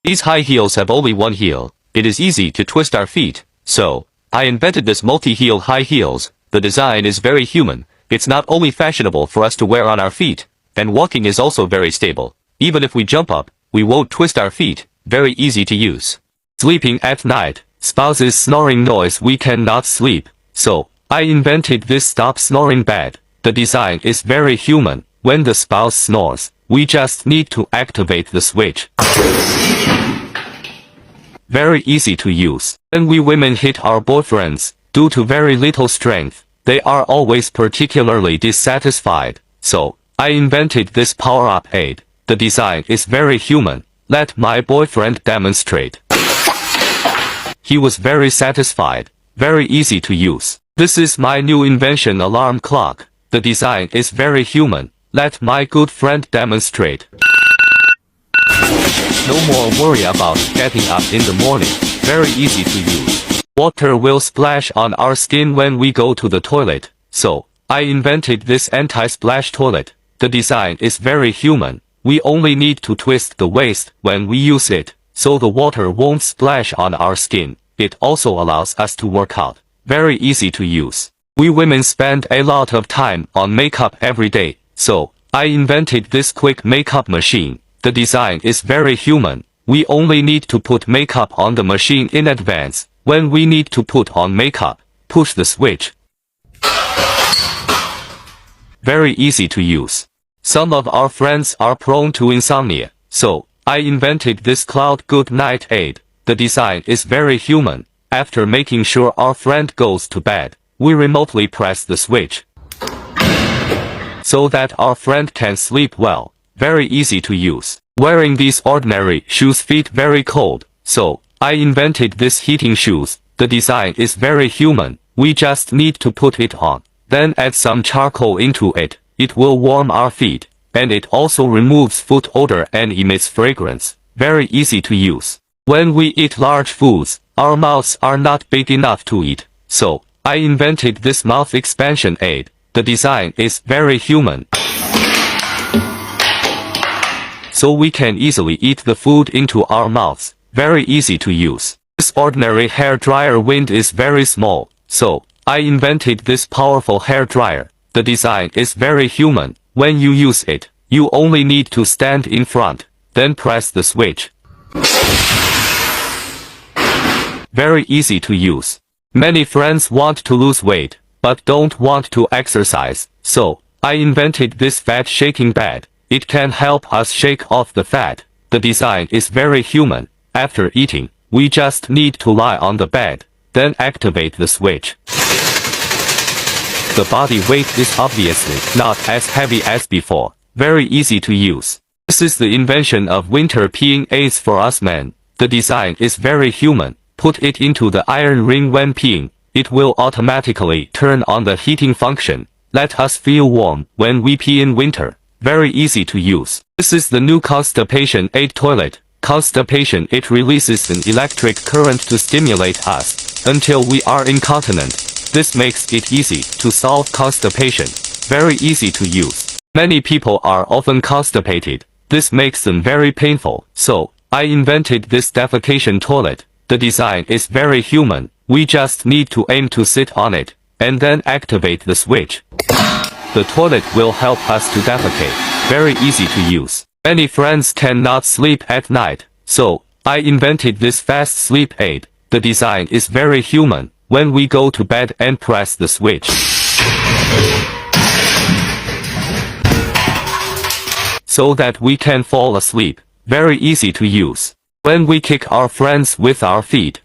These high heels have only one heel. It is easy to twist our feet. So, I invented this multi-heel high heels. The design is very human. It's not only fashionable for us to wear on our feet, and walking is also very stable. Even if we jump up, we won't twist our feet. Very easy to use. Sleeping at night. Spouse's snoring noise, we cannot sleep. So, I invented this stop snoring bed. The design is very human. When the spouse snores, we just need to activate the switch. Very easy to use. When we women hit our boyfriends, due to very little strength, they are always particularly dissatisfied. So, I invented this power-up aid. The design is very human. Let my boyfriend demonstrate. He was very satisfied. Very easy to use. This is my new invention, alarm clock. The design is very human. Let my good friend demonstrate. No more worry about getting up in the morning. Very easy to use. Water will splash on our skin when we go to the toilet. So, I invented this anti-splash toilet. The design is very human. We only need to twist the waist when we use it, so the water won't splash on our skin. It also allows us to work out. Very easy to use. We women spend a lot of time on makeup every day, so I invented this quick makeup machine. The design is very human. We only need to put makeup on the machine in advance. When we need to put on makeup, push the switch. Very easy to use. Some of our friends are prone to insomnia, so I invented this cloud good night aid. The design is very human. After making sure our friend goes to bed, we remotely press the switch so that our friend can sleep well. Very easy to use. Wearing these ordinary shoes feet very cold, so I invented this heating shoes. The design is very human. We just need to put it on, then add some charcoal into it. It will warm our feet, and it also removes foot odor and emits fragrance. Very easy to use. When we eat large foods, our mouths are not big enough to eat, so I invented this mouth expansion aid. The design is very human, so we can easily eat the food into our mouths. Very easy to use. This ordinary hair dryer wind is very small, so I invented this powerful hair dryer. The design is very human. When you use it, you only need to stand in front, then press the switch. Very easy to use. Many friends want to lose weight, but don't want to exercise, so I invented this fat shaking bed. It can help us shake off the fat. The design is very human. After eating, we just need to lie on the bed, then activate the switch. The body weight is obviously not as heavy as before. Very easy to use. This is the invention of winter peeing aids for us men. The design is very human. Put it into the iron ring when peeing. It will automatically turn on the heating function. Let us feel warm when we pee in winter. Very easy to use. This is the new Constipation aid toilet. Constipation, it releases an electric current to stimulate us until we are incontinent. This makes it easy to solve constipation. Very easy to use. Many people are often constipated. This makes them very painful. So, I invented this defecation toilet. The design is very human. We just need to aim to sit on it, and then activate the switch. The toilet will help us to defecate. Very easy to use. Many friends cannot sleep at night, so I invented this fast sleep aid. The design is very human. When we go to bed and press the switch, so that we can fall asleep. Very easy to use. When we kick our friends with our feet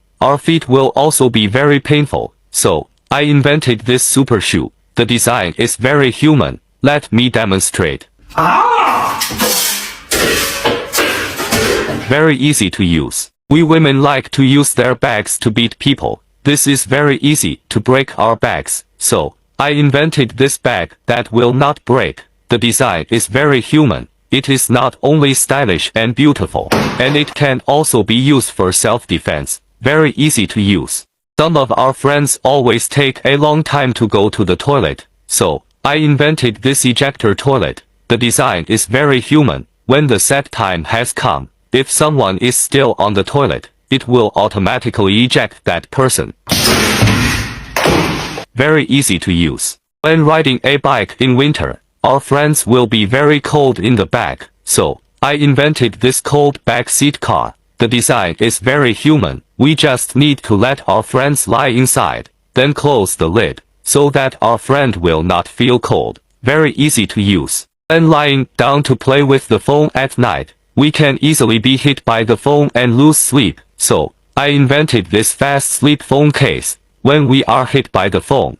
will also be very painful. So, I invented this super shoe. The design is very human. Let me demonstrate. Very easy to use. We women like to use their backs to beat people. This is very easy to break our backs. So, I invented this bag that will not break. The design is very human. It is not only stylish and beautiful, and it can also be used for self-defense. Very easy to use. Some of our friends always take a long time to go to the toilet, so I invented this ejector toilet. The design is very human. When the set time has come, if someone is still on the toilet, it will automatically eject that person. Very easy to use. When riding a bike in winter, our friends will be very cold in the back, so I invented this cold backseat car. The design is very human. We just need to let our friends lie inside, then close the lid, so that our friend will not feel cold. Very easy to use. When lying down to play with the phone at night, we can easily be hit by the phone and lose sleep, so I invented this fast sleep phone case. When we are hit by the phone,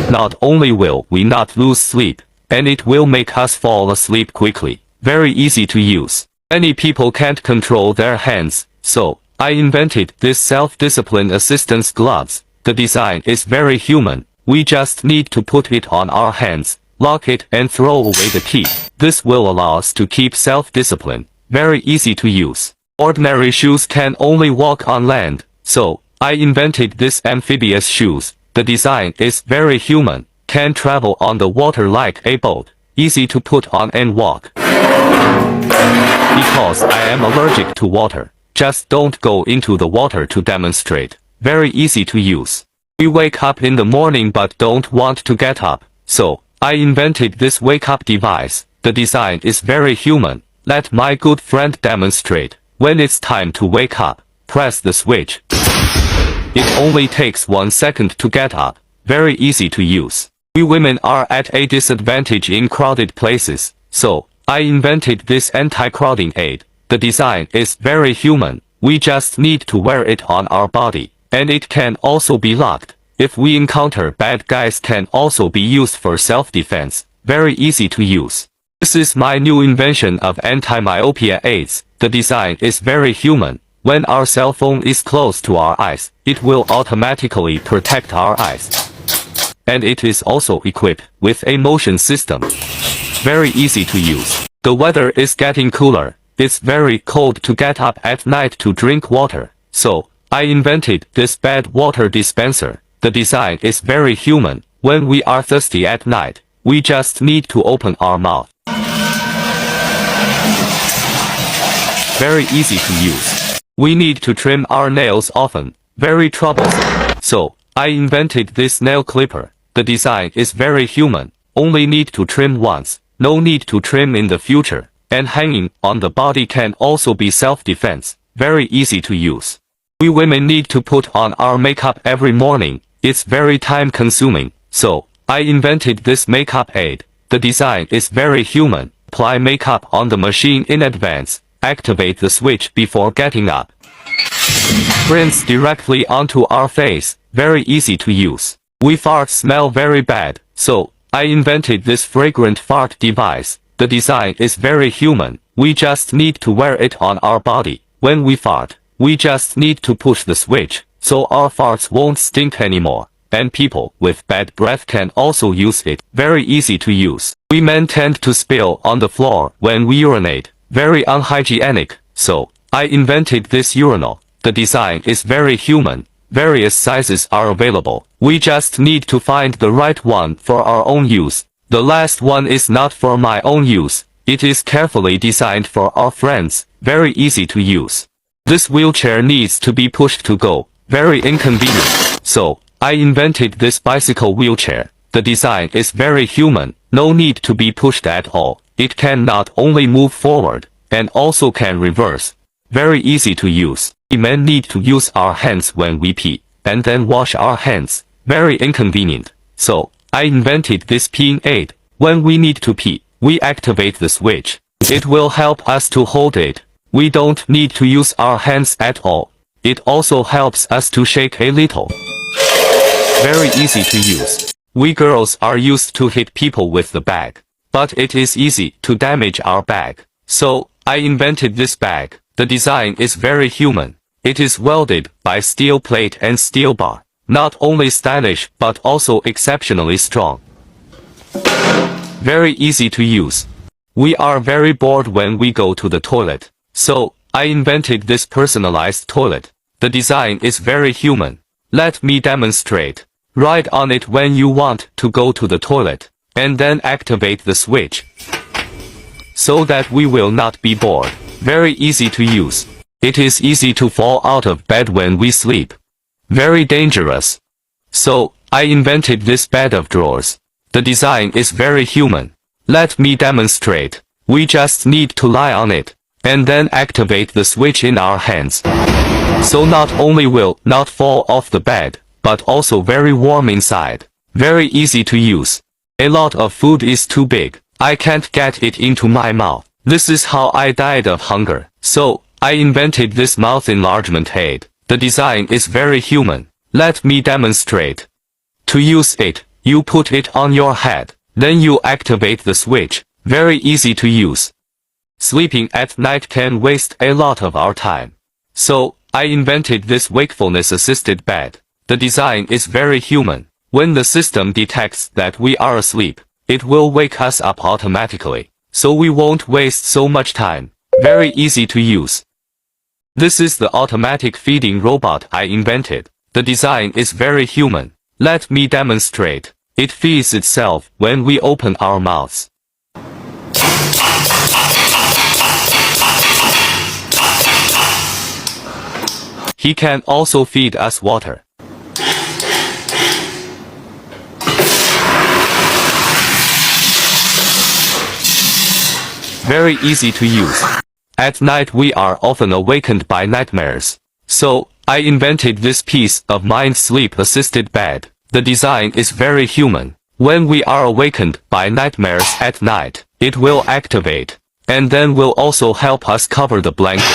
not only will we not lose sleep, and it will make us fall asleep quickly. Very easy to use. Many people can't control their hands, so I invented this self-discipline assistance gloves. The design is very human. We just need to put it on our hands, lock it and throw away the key. This will allow us to keep self-discipline. Very easy to use. Ordinary shoes can only walk on land, so I invented this amphibious shoes. The design is very human, can travel on the water like a boat, easy to put on and walk. Because I am allergic to water, just don't go into the water to demonstrate. Very easy to use. We wake up in the morning but don't want to get up, so I invented this wake-up device. The design is very human. Let my good friend demonstrate. When it's time to wake up, press the switch. It only takes 1 second to get up. Very easy to use. We women are at a disadvantage in crowded places, so I invented this anti-crowding aid. The design is very human. We just need to wear it on our body, and it can also be locked. If we encounter bad guys, can also be used for self-defense. Very easy to use. This is my new invention of anti-myopia aids. The design is very human. When our cell phone is close to our eyes, it will automatically protect our eyes. And it is also equipped with a motion system. Very easy to use. The weather is getting cooler. It's very cold to get up at night to drink water. So I invented this bad water dispenser. The design is very human. When we are thirsty at night, we just need to open our mouth. Very easy to use. We need to trim our nails often. Very troublesome. So I invented this nail clipper. The design is very human. Only need to trim once. No need to trim in the future. And hanging on the body can also be self-defense. Very easy to use. We women need to put on our makeup every morning. It's very time-consuming. So I invented this makeup aid. The design is very human. Apply makeup on the machine in advance. Activate the switch before getting up. Rinse directly onto our face. Very easy to use. We fart smell very bad, so I invented this fragrant fart device. The design is very human. We just need to wear it on our body. When we fart, we just need to push the switch, so our farts won't stink anymore. And people with bad breath can also use it. Very easy to use. We men tend to spill on the floor when we urinate. Very unhygienic, so I invented this urinal. The design is very human. Various sizes are available. We just need to find the right one for our own use. The last one is not for my own use. It is carefully designed for our friends. Very easy to use. This wheelchair needs to be pushed to go. Very inconvenient. So I invented this bicycle wheelchair. The design is very human. No need to be pushed at all. It can not only move forward, and also can reverse. Very easy to use. We men need to use our hands when we pee, and then wash our hands. Very inconvenient. So I invented this peeing aid. When we need to pee, we activate the switch. It will help us to hold it. We don't need to use our hands at all. It also helps us to shake a little. Very easy to use. We girls are used to hit people with the bag, but it is easy to damage our bag. So I invented this bag. The design is very human. It is welded by steel plate and steel bar. Not only stylish but also exceptionally strong. Very easy to use. We are very bored when we go to the toilet. So I invented this personalized toilet. The design is very human. Let me demonstrate. Ride on it when you want to go to the toilet, and then activate the switch, so that we will not be bored. Very easy to use. It is easy to fall out of bed when we sleep. Very dangerous. So, I invented this bed of drawers. The design is very human. Let me demonstrate. We just need to lie on it, and then activate the switch in our hands. So not only will not fall off the bed, but also very warm inside. Very easy to use. A lot of food is too big. I can't get it into my mouth. This is how I died of hunger. So, I invented this mouth enlargement aid. The design is very human. Let me demonstrate. To use it, you put it on your head. Then you activate the switch. Very easy to use. Sleeping at night can waste a lot of our time. So, I invented this wakefulness-assisted bed. The design is very human. When the system detects that we are asleep, it will wake us up automatically. So we won't waste so much time. Very easy to use. This is the automatic feeding robot I invented. The design is very human. Let me demonstrate. It feeds itself when we open our mouths. He can also feed us water. Very easy to use. At night we are often awakened by nightmares. So, I invented this peace of mind sleep-assisted bed. The design is very human. When we are awakened by nightmares at night, it will activate, and then will also help us cover the blanket.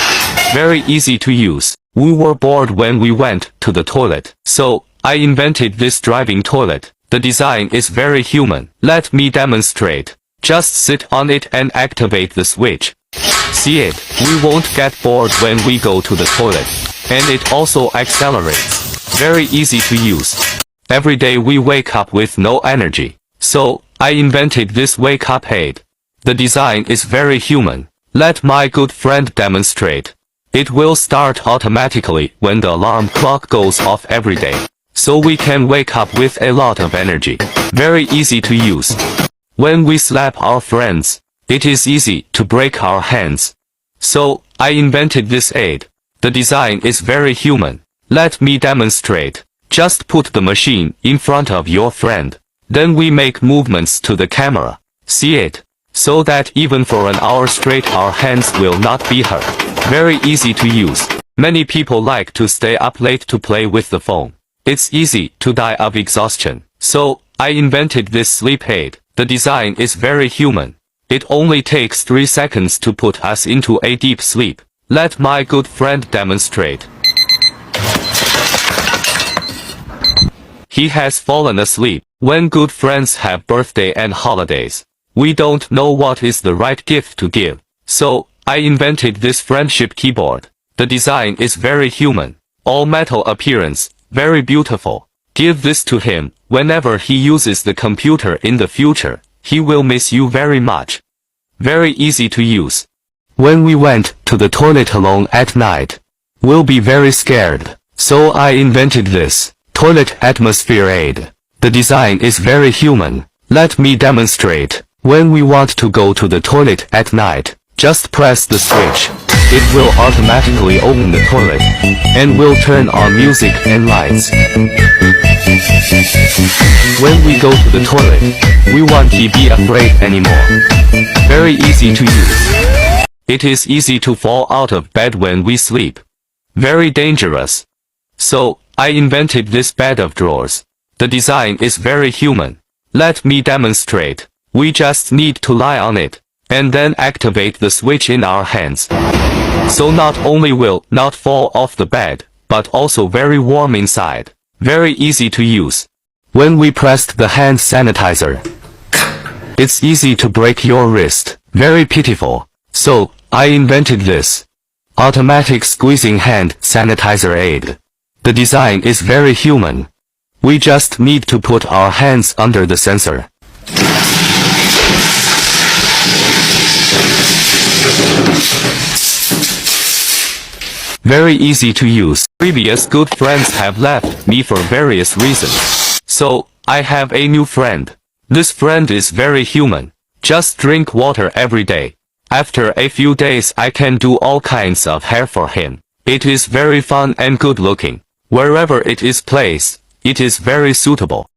Very easy to use. We were bored when we went to the toilet. So, I invented this driving toilet. The design is very human. Let me demonstrate. Just sit on it and activate the switch. See it? We won't get bored when we go to the toilet. And it also accelerates. Very easy to use. Every day we wake up with no energy. So, I invented this wake-up aid. The design is very human. Let my good friend demonstrate. It will start automatically when the alarm clock goes off every day. So we can wake up with a lot of energy. Very easy to use. When we slap our friends, it is easy to break our hands. So, I invented this aid. The design is very human. Let me demonstrate. Just put the machine in front of your friend. Then we make movements to the camera. See it? So that even for an hour straight our hands will not be hurt. Very easy to use. Many people like to stay up late to play with the phone. It's easy to die of exhaustion. So, I invented this sleep aid. The design is very human. It only takes 3 seconds to put us into a deep sleep. Let my good friend demonstrate. He has fallen asleep. When good friends have birthday and holidays, we don't know what is the right gift to give. So, I invented this friendship keyboard. The design is very human. All metal appearance, very beautiful. Give this to him. Whenever he uses the computer in the future, he will miss you very much. Very easy to use. When we went to the toilet alone at night, we'll be very scared. So I invented this toilet atmosphere aid. The design is very human. Let me demonstrate. When we want to go to the toilet at night, just press the switch. It will automatically open the toilet, and will turn on music and lights. When we go to the toilet, we won't be afraid anymore. Very easy to use. It is easy to fall out of bed when we sleep. Very dangerous. So, I invented this bed of drawers. The design is very human. Let me demonstrate. We just need to lie on it, and then activate the switch in our hands. So not only will not fall off the bed, but also very warm inside. Very easy to use. When we pressed the hand sanitizer, it's easy to break your wrist. Very pitiful. So, I invented this automatic squeezing hand sanitizer aid. The design is very human. We just need to put our hands under the sensor. Very easy to use. Previous good friends have left me for various reasons. So, I have a new friend. This friend is very human. Just drink water every day. After a few days I can do all kinds of hair for him. It is very fun and good looking. Wherever it is placed, it is very suitable.